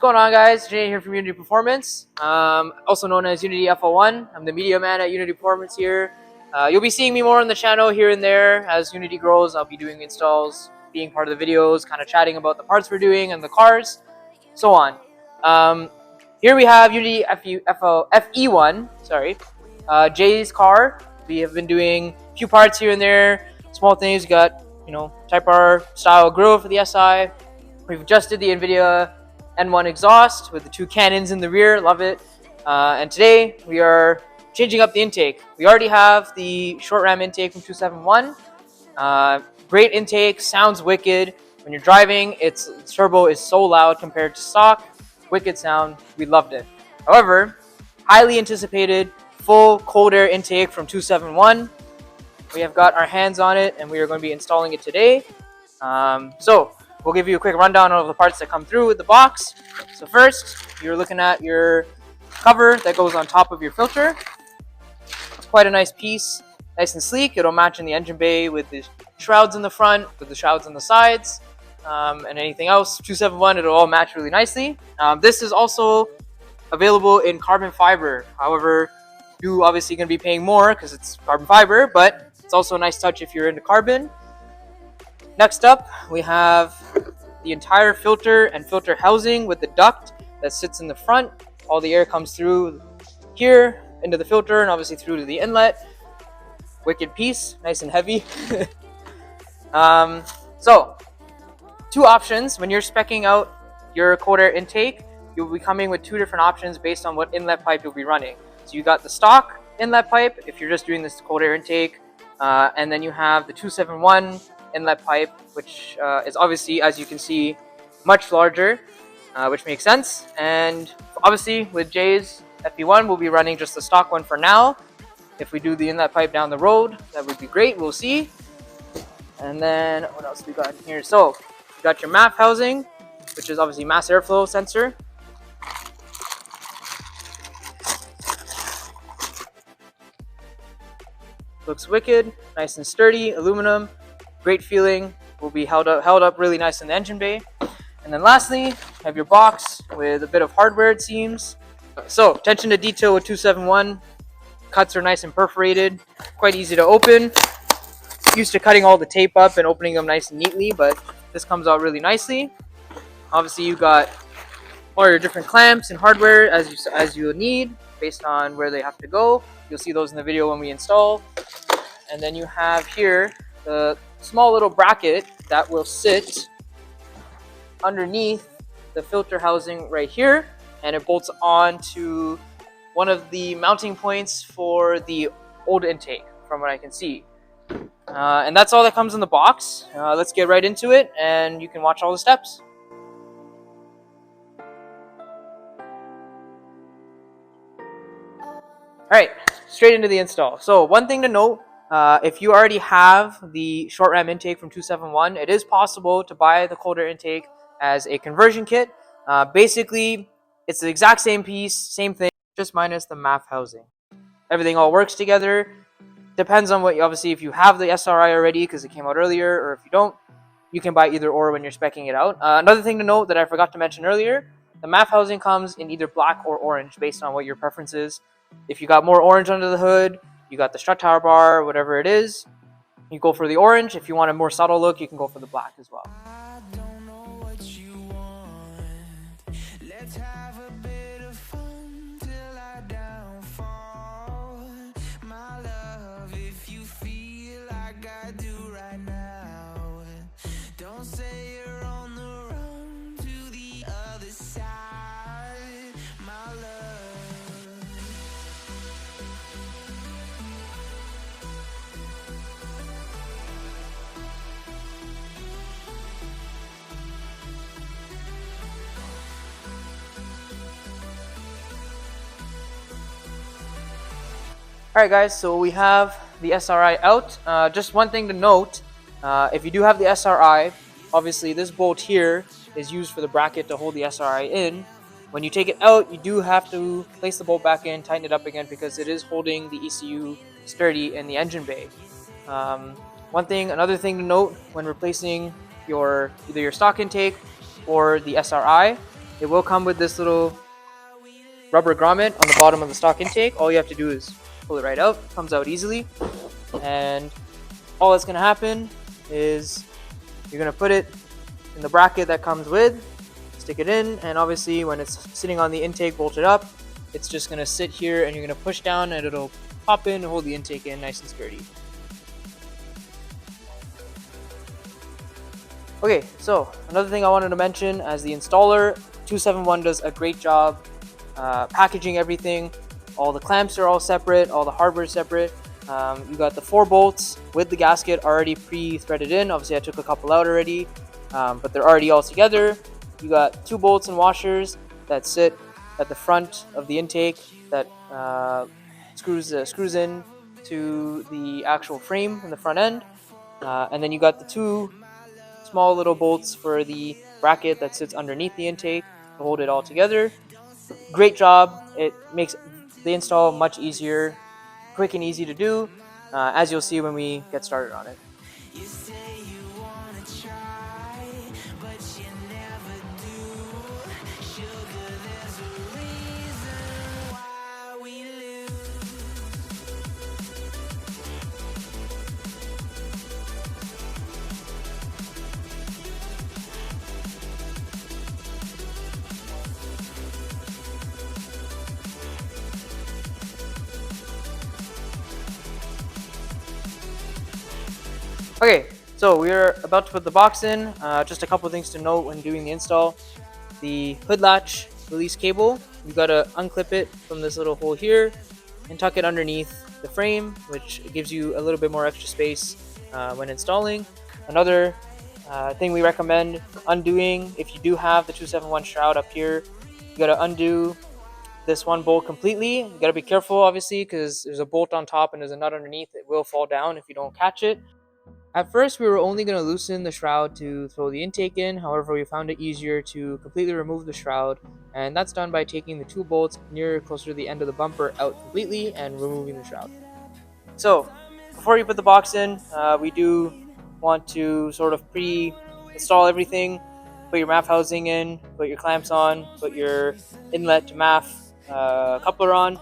going on, guys? Jay here from Unity Performance, also known as Unity FO1. I'm the media man at Unity Performance here. You'll be seeing me more on the channel here and there as Unity grows. I'll be doing installs, being part of the videos, kind of chatting about the parts we're doing and the cars, so on. Here we have Unity FE1, sorry, Jay's car. We have been doing a few parts here and there, small things. We got, Type R style grill for the SI. We've adjusted the NVIDIA N1 exhaust with the two cannons in the rear. Love it. And today we are changing up the intake. We already have the short ram intake from 271. Great intake, sounds wicked. When you're driving, its turbo is so loud compared to stock. Wicked sound. We loved it. However, highly anticipated full cold air intake from 271. We have got our hands on it and we are going to be installing it today. So we'll give you a quick rundown of the parts that come through with the box. So first, you're looking at your cover that goes on top of your filter. It's quite a nice piece, nice and sleek. It'll match in the engine bay with the shrouds in the front, with the shrouds on the sides, and anything else. 271, it'll all match really nicely. This is also available in carbon fiber. However, you're obviously going to be paying more because it's carbon fiber, but it's also a nice touch if you're into carbon. Next up, we have the entire filter and filter housing with the duct that sits in the front. All the air comes through here into the filter and obviously through to the inlet. Wicked piece, nice and heavy. So, two options. When you're speccing out your cold air intake, you'll be coming with two different options based on what inlet pipe you'll be running. So you got the stock inlet pipe if you're just doing this cold air intake, and then you have the 271 inlet pipe, which is obviously, as you can see, much larger, which makes sense. And obviously with Jay's FE1, we'll be running just the stock one for now. If we do the inlet pipe down the road, that would be great. We'll see. And then what else we got in here? So you got your MAF housing, which is obviously mass airflow sensor. Looks wicked, nice and sturdy, aluminum, great feeling. Will be held up really nice in the engine bay. And then lastly, you have your box with a bit of hardware, it seems. So attention to detail with 271. Cuts are nice and perforated, quite easy to open. Used to cutting all the tape up and opening them nice and neatly, but this comes out really nicely. Obviously, you got all your different clamps and hardware as you need based on where they have to go. You'll see those in the video when we install. And then you have here the small little bracket that will sit underneath the filter housing right here, and it bolts on to one of the mounting points for the old intake from what I can see. And that's all that comes in the box. Let's get right into it and you can watch all the steps. Alright, straight into the install. So one thing to note, if you already have the short ram intake from 271, it is possible to buy the cold air intake as a conversion kit. Basically, it's the exact same piece, same thing, just minus the MAF housing. Everything all works together. Depends on what, obviously, if you have the SRI already because it came out earlier, or if you don't, you can buy either or when you're speccing it out. Another thing to note that I forgot to mention earlier, the MAF housing comes in either black or orange based on what your preference is. If you got more orange under the hood, you got the strut tower bar, whatever it is, you go for the orange. If you want a more subtle look, you can go for the black as well. Alright guys, so we have the SRI out. Just one thing to note, if you do have the SRI, obviously this bolt here is used for the bracket to hold the SRI in. When you take it out, you do have to place the bolt back in, tighten it up again because it is holding the ECU sturdy in the engine bay. Another thing to note when replacing either your stock intake or the SRI it will come with this little rubber grommet on the bottom of the stock intake. All you have to do is pull it right out. It comes out easily. And all that's going to happen is you're going to put it in the bracket that comes with, stick it in, and obviously when it's sitting on the intake bolted up, it's just going to sit here and you're going to push down and it'll pop in and hold the intake in nice and sturdy. Okay, so another thing I wanted to mention, as the installer, 271 does a great job packaging everything. All the clamps are all separate, all the hardware is separate. You got the 4 bolts with the gasket already pre-threaded in. Obviously I took a couple out already, but they're already all together. You got 2 bolts and washers that sit at the front of the intake that screws in to the actual frame in the front end. And then you got the 2 small little bolts for the bracket that sits underneath the intake to hold it all together. Great job. It makes the install much easier, quick and easy to do, as you'll see when we get started on it. Okay, so we're about to put the box in. Just a couple things to note when doing the install. The hood latch release cable, you gotta unclip it from this little hole here and tuck it underneath the frame, which gives you a little bit more extra space when installing. Another thing we recommend undoing, if you do have the 271 shroud up here, you gotta undo this one bolt completely. You gotta be careful, obviously, because there's a bolt on top and there's a nut underneath. It will fall down if you don't catch it. At first, we were only going to loosen the shroud to throw the intake in. However, we found it easier to completely remove the shroud, and that's done by taking the 2 bolts closer to the end of the bumper out completely and removing the shroud. So, before you put the box in, we do want to sort of pre-install everything. Put your MAF housing in, put your clamps on, put your inlet to MAF coupler on.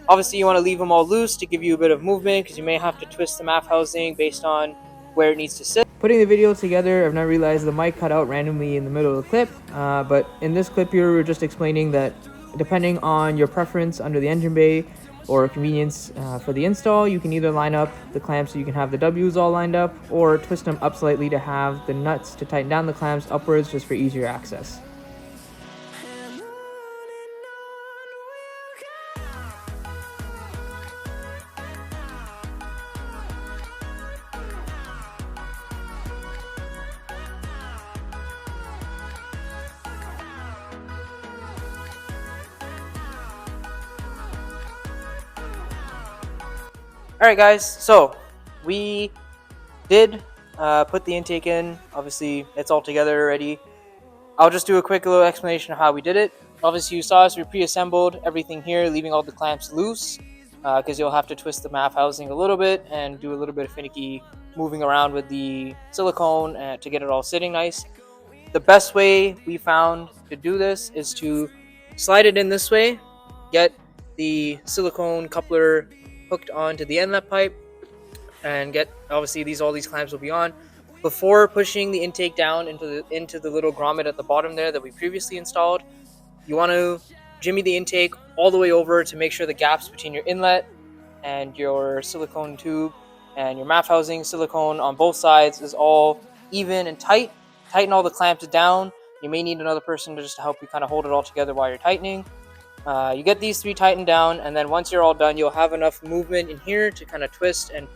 Obviously, you want to leave them all loose to give you a bit of movement, because you may have to twist the MAF housing based on where it needs to sit. Putting the video together, I've now realized the mic cut out randomly in the middle of the clip, but in this clip here, we're just explaining that depending on your preference under the engine bay or convenience for the install, you can either line up the clamps so you can have the W's all lined up, or twist them up slightly to have the nuts to tighten down the clamps upwards just for easier access. Alright guys, so we did put the intake in. Obviously it's all together already. I'll just do a quick little explanation of how we did it. Obviously you saw us, we pre-assembled everything here, leaving all the clamps loose, because you'll have to twist the MAF housing a little bit and do a little bit of finicky moving around with the silicone to get it all sitting nice. The best way we found to do this is to slide it in this way, get the silicone coupler hooked onto the inlet pipe, and get, obviously all these clamps will be on. Before pushing the intake down into the little grommet at the bottom there that we previously installed, you want to jimmy the intake all the way over to make sure the gaps between your inlet and your silicone tube and your MAF housing silicone on both sides is all even and tight. Tighten all the clamps down. You may need another person to just help you kind of hold it all together while you're tightening. You get these 3 tightened down, and then once you're all done, you'll have enough movement in here to kind of twist and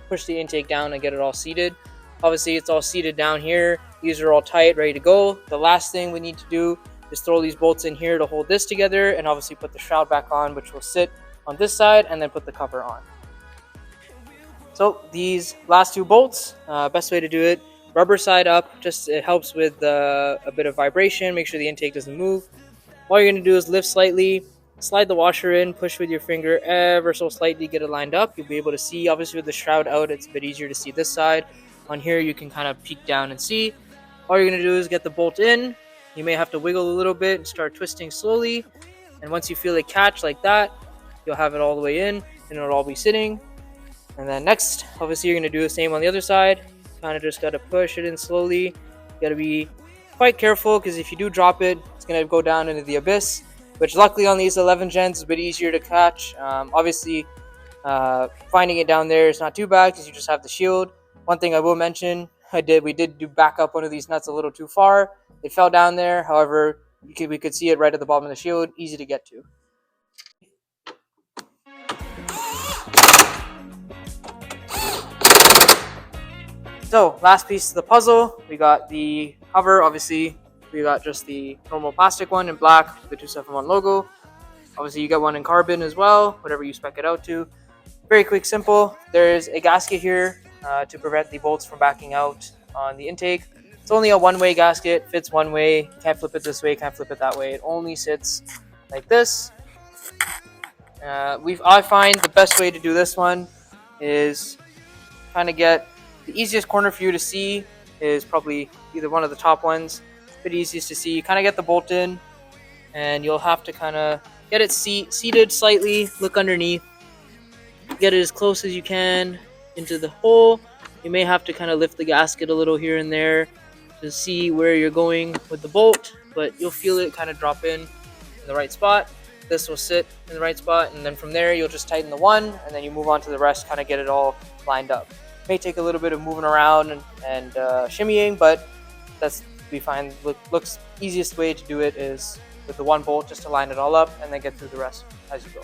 push the intake down and get it all seated. Obviously, it's all seated down here. These are all tight, ready to go. The last thing we need to do is throw these bolts in here to hold this together, and obviously put the shroud back on, which will sit on this side, and then put the cover on. So these last 2 bolts, best way to do it, rubber side up, just it helps with a bit of vibration, make sure the intake doesn't move. All you're going to do is lift slightly, slide the washer in, push with your finger ever so slightly, get it lined up. You'll be able to see, obviously with the shroud out, it's a bit easier to see this side. On here, you can kind of peek down and see. All you're going to do is get the bolt in, You may have to wiggle a little bit and start twisting slowly. And once you feel it catch like that, you'll have it all the way in and it'll all be sitting. And then next, obviously you're gonna do the same on the other side. Kind of just gotta push it in slowly. You gotta be quite careful because if you do drop it, it's gonna go down into the abyss, which luckily on these 11 gens is a bit easier to catch. Obviously, finding it down there is not too bad because you just have the shield. One thing I will mention, we did do back up one of these nuts a little too far. It fell down there. However, we could see it right at the bottom of the shield, easy to get to. So last piece of the puzzle, we got the cover. Obviously, we got just the normal plastic one in black with the 271 logo. Obviously, you got one in carbon as well, whatever you spec it out to. Very quick, simple. There's a gasket here to prevent the bolts from backing out on the intake. It's only a one-way gasket, fits one way. Can't flip it this way, can't flip it that way. It only sits like this. I find the best way to do this one is kind of get the easiest corner for you to see is probably either one of the top ones. Bit easiest to see. Kind of get the bolt in, and you'll have to kind of get it seated slightly. Look underneath. Get it as close as you can into the hole. You may have to kind of lift the gasket a little here and there to see where you're going with the bolt, but you'll feel it kind of drop in the right spot. This will sit in the right spot, and then from there you'll just tighten the one, and then you move on to the rest, kind of get it all lined up. May take a little bit of moving around and shimmying, but we find looks easiest way to do it is with the one bolt, just to line it all up and then get through the rest as you go.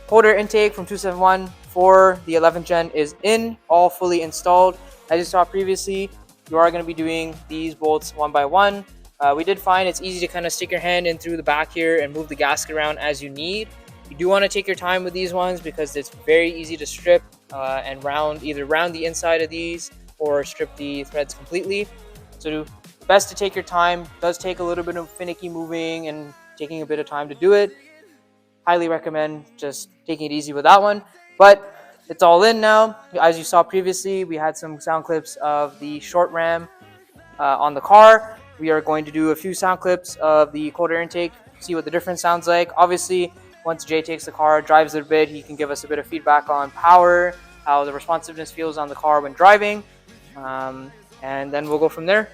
Cold air intake from 271 for the 11th gen is in, all fully installed. As you saw previously, you are going to be doing these bolts one by one. We did find it's easy to kind of stick your hand in through the back here and move the gasket around as you need. You do want to take your time with these ones because it's very easy to strip and either round the inside of these or strip the threads completely. So best to take your time. It does take a little bit of finicky moving and taking a bit of time to do it. Highly recommend just taking it easy with that one. But it's all in now. As you saw previously, we had some sound clips of the short ram on the car. We are going to do a few sound clips of the cold air intake, see what the difference sounds like. Obviously, once Jay takes the car, drives it a bit, he can give us a bit of feedback on power, how the responsiveness feels on the car when driving, and then we'll go from there.